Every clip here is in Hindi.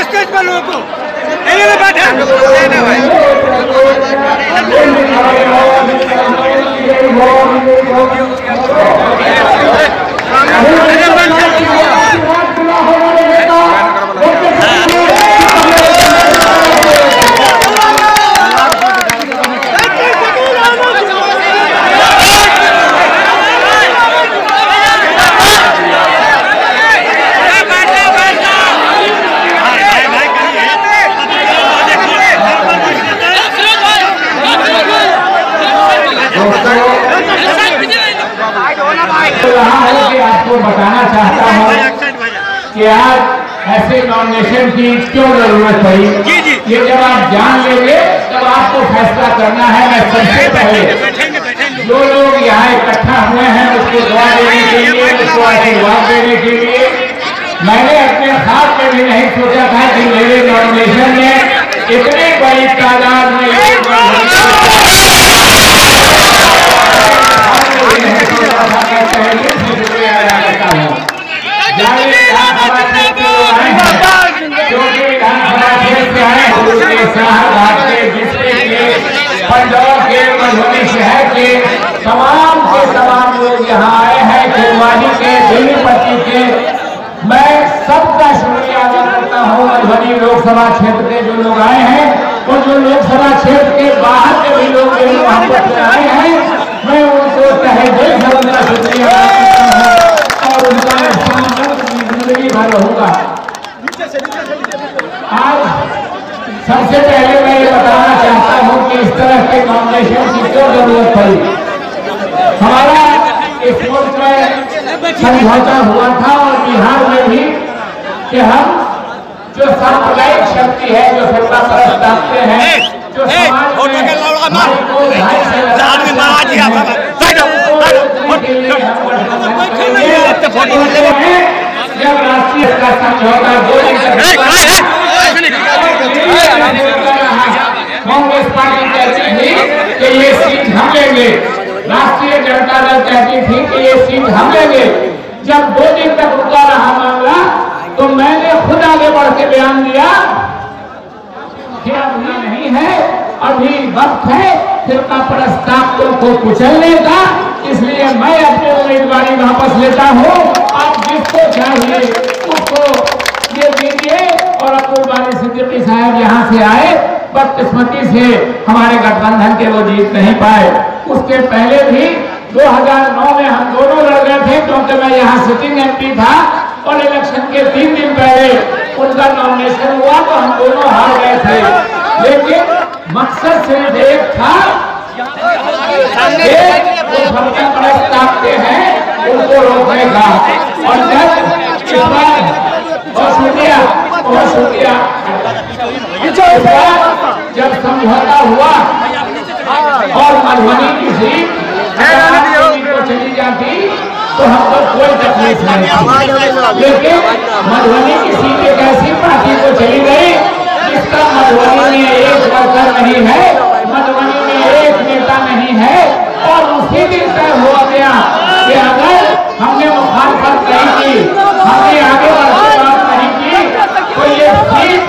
स्टेज पर लोगों को बैठा आपको बताना चाहता हूँ कि आज ऐसे नॉमिनेशन की क्यों जरूरत पड़ी। ये जब आप जान लेंगे तब आपको फैसला करना है। मैं सबसे पहले जो लोग यहाँ इकट्ठा हुए हैं उसको दुआ देने के लिए, उसको आशीर्वाद देने के लिए, मैंने अपने ख्वाब में भी नहीं सोचा था कि मेरे नॉमिनेशन में इतनी बड़ी तादाद में पंजाब के मधुबनी शहर के तमाम लोग यहाँ आए हैं। खिलवाड़ी के दिल्लीपति के मैं सबका शुक्रिया अदा करता हूँ। मधुबनी लोकसभा क्षेत्र के जो लोग आए हैं और जो लोकसभा क्षेत्र के बाहर के भी लोग यहाँ पर आए हैं, मैं उनको तहे दिल से उनका शुक्रिया अदा करता हूँ और उनका जिंदगी भर रहूंगा। आज सबसे पहले मैं ये बताना चाहता हूं कि इस तरह के नॉमिनेशन की क्यों जरूरत पड़ी। हमारा इस मुल्क में समझौता हुआ था और बिहार में भी कि हम जो सांप्रदायिक शक्ति है, जो सत्ता परस्त ताकते हैं, जो समाज में जब राष्ट्रीय का समझौता कांग्रेस पार्टी कहती थी कि ये सीट हम लेंगे, राष्ट्रीय जनता दल कहती थी कि ये सीट हम लेंगे। जब 2 दिन तक रुका रहा मामला तो मैंने खुद आगे बढ़ के बयान दिया कि अभी नहीं है, अभी वक्त है फिरका परस्त ताकतों को कुचलने का, इसलिए मैं अपनी उम्मीदवारी वापस लेता हूँ। आप जिसको चाहिए उसको ये दीजिए। और अब्दुल बारी सिद्दीकी साहब यहाँ से आए, बदकिस्मती से हमारे गठबंधन के वो जीत नहीं पाए। उसके पहले भी 2009 में हम दोनों लड़ गए थे, क्योंकि मैं यहाँ सिटिंग एमपी था और इलेक्शन के 3 दिन पहले उनका नॉमिनेशन हुआ तो हम दोनों हार गए थे। लेकिन मकसद सिर्फ एक था, ताकते हैं उनको रोकने का। और जब समझौता हुआ और मधुबनी की सीट चली जाती तो हमको कोई तकलीफ नहीं थी। लेकिन मधुबनी की सीट एक ऐसी पार्टी को चली गई जिसका मधुबनी में एक वर्कर नहीं है, मधुबनी में एक नेता नहीं है। और उसी दिन तय हुआ गया कि अगर हमने मुखालफत नहीं की, हमने आगे बढ़ के बात नहीं की, तो ये सीट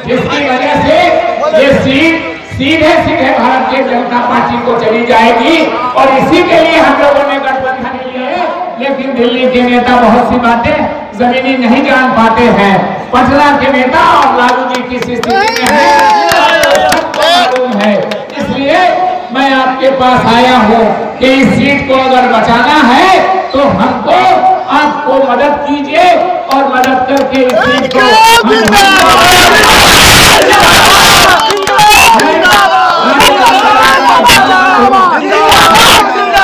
जिसकी वजह से ये सीधे भारतीय जनता पार्टी को चली जाएगी। और इसी के लिए हम लोगों ने गठबंधन किया है। लेकिन दिल्ली के नेता बहुत सी बातें जमीनी नहीं जान पाते हैं। पटना के नेता और लालू जी की स्थिति में है। इसलिए मैं आपके पास आया हूँ कि इस सीट को अगर बचाना है तो हमको आपको मदद कीजिए। और मदद करके इस सीट को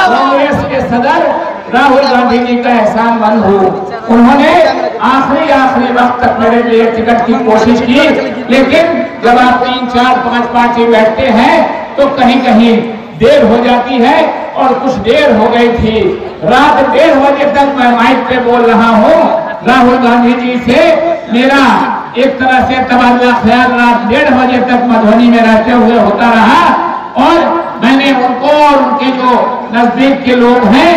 कांग्रेस के सदर राहुल गांधी जी का एहसानमंद हूँ। उन्होंने आखिरी वक्त तक मेरे लिए टिकट की कोशिश की, लेकिन जब आप 3, 4, 5 पार्टी बैठते हैं तो कहीं कहीं देर हो जाती है, और कुछ देर हो गई थी। रात 1:30 बजे तक मैं माइक पे बोल रहा हूँ। राहुल गांधी जी से मेरा एक तरह से तबादला ख्याल रात 1:30 बजे तक मधुबनी में रहते हुए होता रहा, और मैंने उनको और उनके जो नजदीक के लोग हैं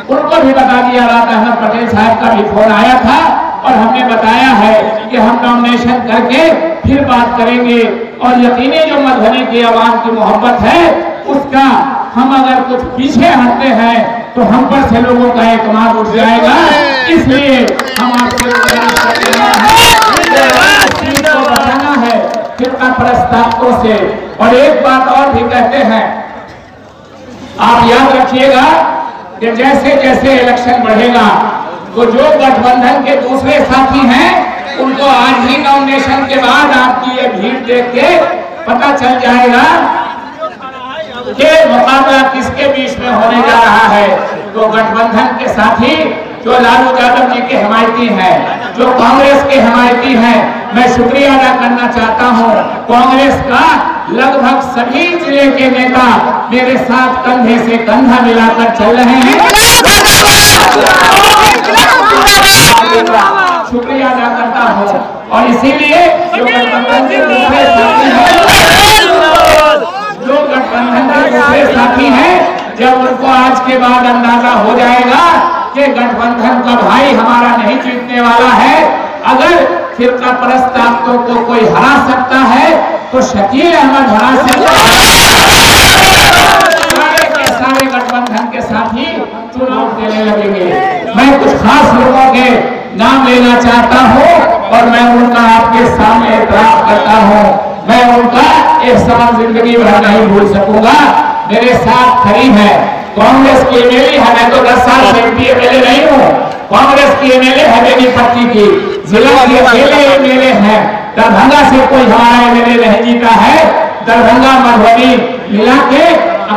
उनको भी बता दिया। रात अहमद पटेल साहब का भी फोन आया था और हमने बताया है कि हम नॉमिनेशन करके फिर बात करेंगे, और यकीनी जो मधुबनी की आवाम की मोहब्बत है उसका हम अगर कुछ पीछे हटते हैं तो हम पर से लोगों का एतमाद उठ जाएगा। इसलिए हम आपसे बचाना है फिरका प्रस्तावकों से। और एक बात और भी कहते हैं, आप याद रखिएगा कि जैसे जैसे इलेक्शन बढ़ेगा तो जो गठबंधन के दूसरे साथी हैं उनको आज ही नॉमिनेशन के बाद आपकी ये भीड़ देख के पता चल जाएगा कि मुकाबला किसके बीच में होने जा रहा है। तो गठबंधन के साथी जो लालू यादव जी के हिमायती हैं, जो कांग्रेस के हिमायती हैं, मैं शुक्रिया अदा करना चाहता हूं। कांग्रेस का लगभग सभी जिले के नेता मेरे साथ कंधे से कंधा मिलाकर चल रहे हैं। शुक्रिया अदा करता हूं। और इसीलिए जो गठबंधन के दूसरे साथी हैं, जब उनको आज के बाद अंदाजा हो जाएगा कि गठबंधन का भाई हमारा नहीं जीतने वाला है, अगर फिरका परस्त ताकतों को कोई हरा सकता है तो शकील अहमद हरा सकता है। सारे गठबंधन के साथी चुनाव देने लगेंगे। मैं कुछ खास लोगों के नाम लेना चाहता हूं और मैं उनका आपके सामने एतराफ करता हूं। मैं उनका एहसान जिंदगी भर नहीं भूल सकूंगा। मेरे साथ खड़ी है कांग्रेस की एमएलए है, मैं तो 10 साल से एमएलए नहीं हूँ। कांग्रेस की एमएलए है बेनीपट्टी की, जिला की अकेले एमएलए है। दरभंगा से कोई हमारा एमएलए नहीं जीता है। दरभंगा मधुबनी मिला के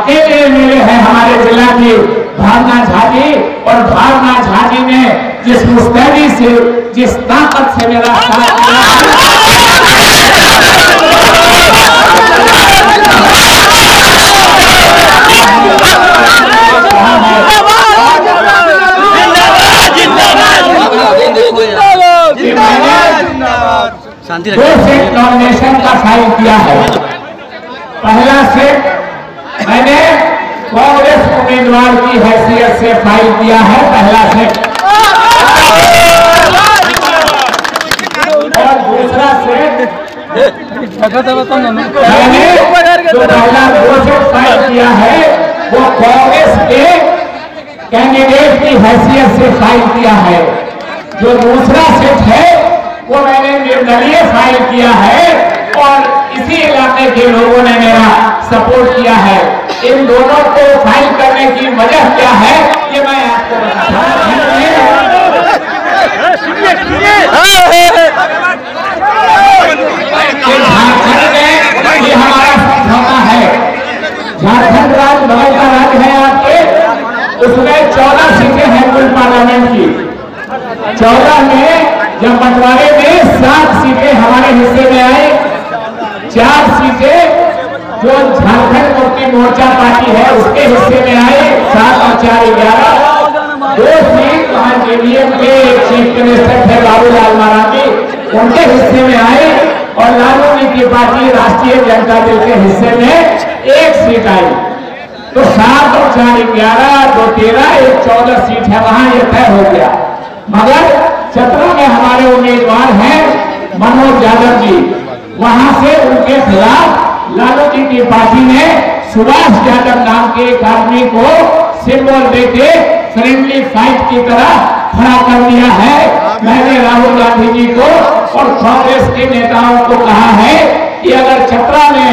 अकेले एमएलए है हमारे जिला की भावना झा जी। और भावना झा जी ने जिस मुस्तैदी से, जिस ताकत से मेरा साथ दिया, दो सीट नॉमिनेशन का फाइल किया है। पहला सीट मैंने कांग्रेस उम्मीदवार की हैसियत से फाइल किया है, पहला सीट। और दूसरा सीट मैंने जो पहला 2 सीट फाइल किया है वो कांग्रेस के कैंडिडेट की हैसियत से फाइल किया है। जो दूसरा सीट है वो मैंने निर्दलीय फाइल किया है और इसी इलाके के लोगों ने मेरा सपोर्ट किया है। इन दोनों को फाइल करने की वजह क्या है ये मैं आपको बताता हूं। झारखंड में ये हमारा समझौता है। झारखंड राज्य बगल का राज्य है आपके, उसमें 14 सीटें हैं कुल पार्लियामेंट की। 14 में जब बंटवारे में 7 सीटें हमारे हिस्से में आई, 4 सीटें जो झारखंड मुक्ति मोर्चा पार्टी है उसके हिस्से में आई, 7 और 4 11। 2 सीट वहां जेडीएम के चीफ मिनिस्टर थे बाबूलाल मरांडी, उनके हिस्से में आई, और लालू जी की पार्टी राष्ट्रीय जनता दल के हिस्से में 1 सीट आई। तो 7 और 4 11, 2 13, 1 14 सीट है, वहां ये तय हो गया। मगर चतरा में हमारे उम्मीदवार हैं मनोज यादव जी, वहां से उनके खिलाफ लालू जी की पार्टी ने सुभाष यादव नाम के एक आदमी को सिंबल देके फ्रेंडली फाइट की तरह खड़ा कर दिया है। मैंने राहुल गांधी जी को और कांग्रेस के नेताओं को कहा है कि अगर चतरा में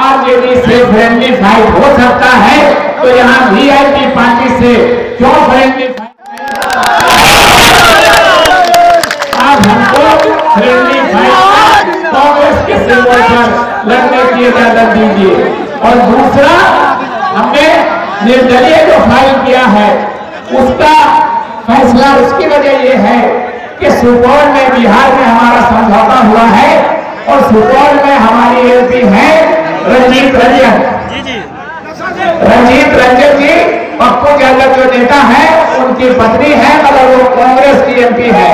आरजेडी से फ्रेंडली फाइट हो सकता है तो यहाँ वीआईपी पार्टी से क्यों friendly fight? Friendly fight Congress के सिंबल पर लड़ने की इजाजत दीजिए। और दूसरा, हमने निर्दलीय जो फाइल किया है उसका फैसला उसकी वजह यह है कि सुपौल में, बिहार में हमारा समझौता हुआ है और सुपौल में हमारी एमपी है रंजीत रंजन जी, पप्पू यादव जो नेता है उनकी पत्नी है, मगर वो कांग्रेस की एमपी है।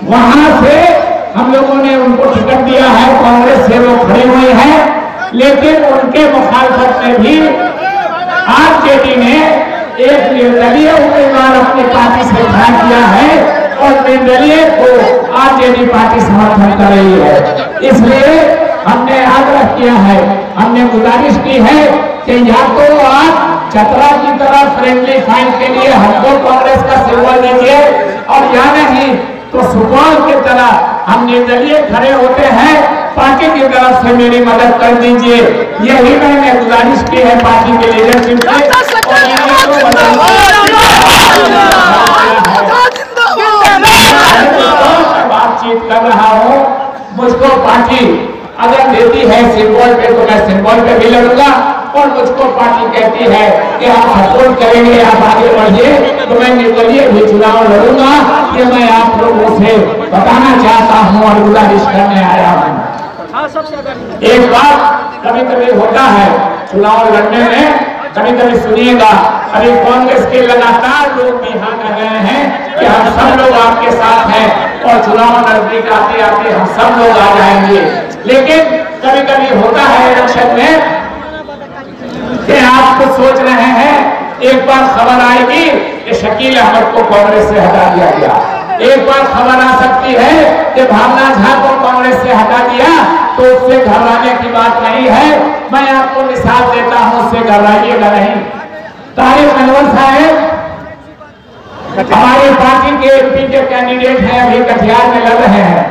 वहां से हम लोगों ने उनको टिकट दिया है, कांग्रेस से वो खड़े हुए हैं, लेकिन उनके मुखालफत में भी आरजेडी ने एक निर्दलीय उम्मीदवार अपनी पार्टी से खड़ा किया है और निर्दलीय को आरजेडी पार्टी समर्थन कर रही है। इसलिए हमने आग्रह किया है, हमने गुजारिश की है कि या तो आप चतरा की तरह फ्रेंडली फाइट के लिए हमको कांग्रेस का सिंबल दीजिए, और या नहीं तो सुपौल की तरह हम निर्दलीय खड़े होते हैं, पार्टी की तरफ से मेरी मदद कर दीजिए। यही मैंने गुजारिश की है पार्टी के लीडरशिप से। बातचीत कर रहा हूँ, मुझको पार्टी अगर देती है सिंबल पे तो मैं सिंबल पे भी लड़ूंगा, और मुझको पार्टी कहती है कि आप सपोर्ट करेंगे, आप आगे बढ़िए, तो मैं निर्दलीय भी चुनाव लड़ूंगा। ये मैं आप लोगों से बताना चाहता हूँ और गुजारिश करने आया हूँ। एक बात कभी कभी होता है चुनाव लड़ने में, कभी कभी सुनिएगा, अभी कांग्रेस के लगातार लोग बिहार कर रहे हैं कि हम सब लोग आपके साथ हैं और चुनाव नजदीक आते आते हम सब लोग आ जाएंगे। लेकिन कभी कभी होता है इलेक्शन में कि आप तो सोच रहे हैं, एक बार खबर आएगी कि शकील अहमद को कांग्रेस से हटा दिया गया, एक बार खबर आ सकती है कि भावना झा को कांग्रेस से हटा दिया, तो उससे घबराने की बात नहीं है। मैं आपको मिसाल देता हूं, उससे घबराइएगा नहीं। तारिक अनवर साहब हमारी पार्टी के एमपी के कैंडिडेट हैं, अभी कटिहार में लड़ रहे हैं।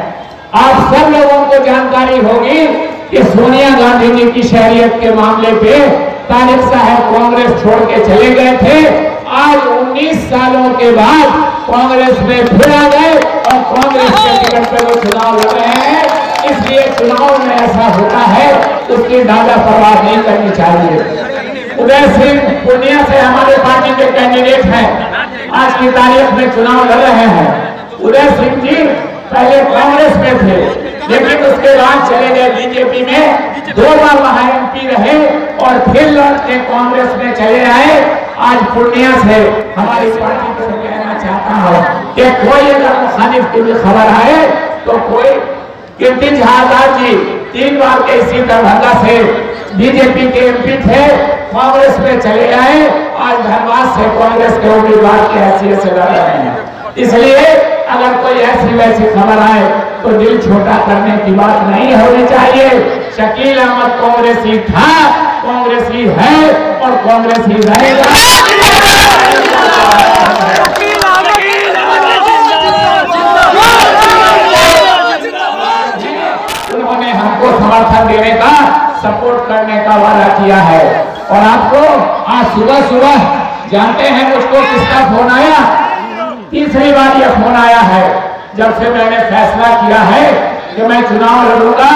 आप सब लोगों को जानकारी होगी कि सोनिया गांधी जी की शहरियत के मामले पे तारिक साहब कांग्रेस छोड़ के चले गए थे। आज 19 सालों के बाद कांग्रेस में फिर आ गए और कांग्रेस के टिकट पर वो चुनाव लड़ रहे हैं। इसलिए चुनाव में ऐसा होता है, उसकी ज्यादा परवाह नहीं करनी चाहिए। उदय सिंह पूर्णिया से हमारे पार्टी के कैंडिडेट हैं, आज की तारीख में चुनाव लड़ रहे हैं। उदय सिंह जी पहले कांग्रेस में थे, लेकिन उसके बाद चले गए बीजेपी में, 2 बार वहां एमपी रहे और फिर लौट के कांग्रेस में चले आए। आज पूर्णिया से हमारी पार्टी को कहना चाहता हूँ कि कोई अगर मुखालिफ की भी खबर आए तो कोई कीर्ति झादार जी 3 बार के इसी दरभंगा से बीजेपी के एमपी थे, कांग्रेस में चले आए, आज धनबाद से कांग्रेस के उम्मीदवार की हैसियत से लड़ रहे हैं। इसलिए अगर कोई ऐसी वैसी खबर आए तो दिल छोटा करने की बात नहीं होनी चाहिए। शकील अहमद कांग्रेसी था, कांग्रेसी है और कांग्रेसी रहेगा। उन्होंने हमको समर्थन देने का, सपोर्ट करने का वादा किया है। और आपको आज सुबह सुबह जानते हैं मुझको किसका फोन आया? तीसरी बार यह फोन आया है जब से मैंने फैसला किया है कि मैं चुनाव लड़ूंगा।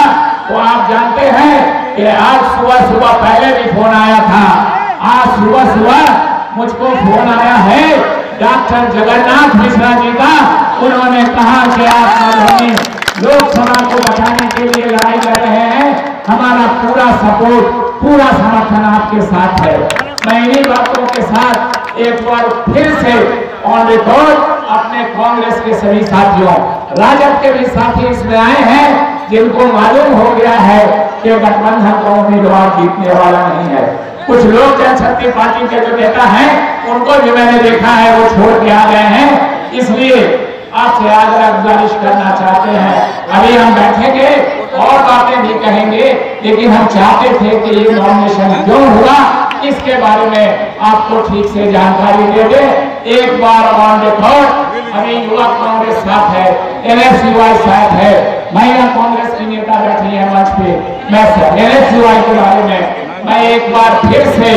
तो आप जानते हैं कि आज सुबह सुबह पहले भी फोन आया था, आज सुबह सुबह मुझको फोन आया है डॉक्टर जगन्नाथ मिश्रा जी का। उन्होंने कहा कि आप मधुबनी लोकसभा को बचाने के लिए लड़ाई कर रहे हैं, हमारा पूरा सपोर्ट, पूरा समर्थन आपके साथ है। मैं इन्हीं बातों के साथ एक बार फिर से ऑन रिकॉर्ड अपने कांग्रेस के सभी साथियों, राजद के भी साथी इसमें आए हैं जिनको मालूम हो गया है कि गठबंधन का उम्मीदवार जीतने वाला नहीं है। कुछ लोग जनशक्ति पार्टी के जो नेता हैं उनको भी मैंने देखा है, वो छोड़ के आ गए हैं। इसलिए आपसे आग्रह गुजारिश करना चाहते हैं, अभी हम बैठेंगे और बातें भी कहेंगे, लेकिन हम चाहते थे कि ये नॉमिनेशन क्यों हुआ इसके बारे में आपको ठीक से जानकारी दे दे। एक बार ऑन रिकॉर्ड, अभी युवा कांग्रेस साथ है, NSUI साथ है, महिला कांग्रेस की नेता बैठी है मंच पे। मैं NSUI के बारे में मैं एक बार फिर से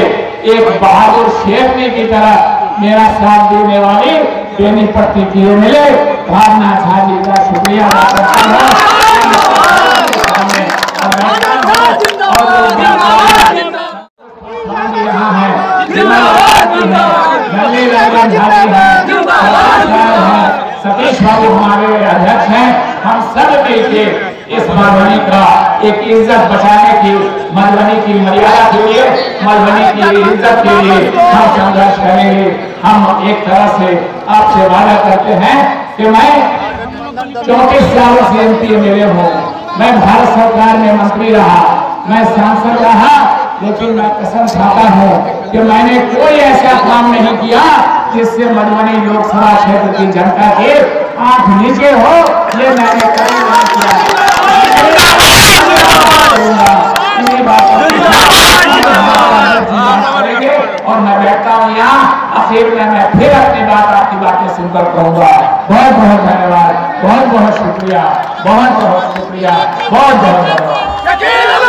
एक बहादुर शेरनी की तरह मेरा साथ देने वाली बेनी पट्टी किए मिले भावना झा जी का शुक्रिया अदा करता हूँ। यहाँ है सतीश बाबू हमारे अध्यक्ष हैं। हम सब मिलकर इस मधुबनी का एक इज्जत बचाने की, मधुबनी की मर्यादा के लिए, मधुबनी की इज्जत के लिए हम संघर्ष करेंगे। हम एक तरह से आपसे वादा करते हैं कि मैं 34 सालों से MP मेरे हूँ, मैं भारत सरकार में मंत्री रहा, मैं सांसद रहा, लेकिन मैं कसम खाता हूँ कि मैंने कोई ऐसा काम नहीं किया जिससे मधुबनी लोकसभा क्षेत्र की जनता के आंख नीचे हो। ये मैंने कभी नहीं किया। और मैं बैठता हूँ यहाँ, आखिर में मैं फिर अपनी बात, आपकी बातें सुनकर कहूँगा। बहुत बहुत धन्यवाद, बहुत बहुत शुक्रिया, बहुत बहुत शुक्रिया, बहुत बहुत धन्यवाद।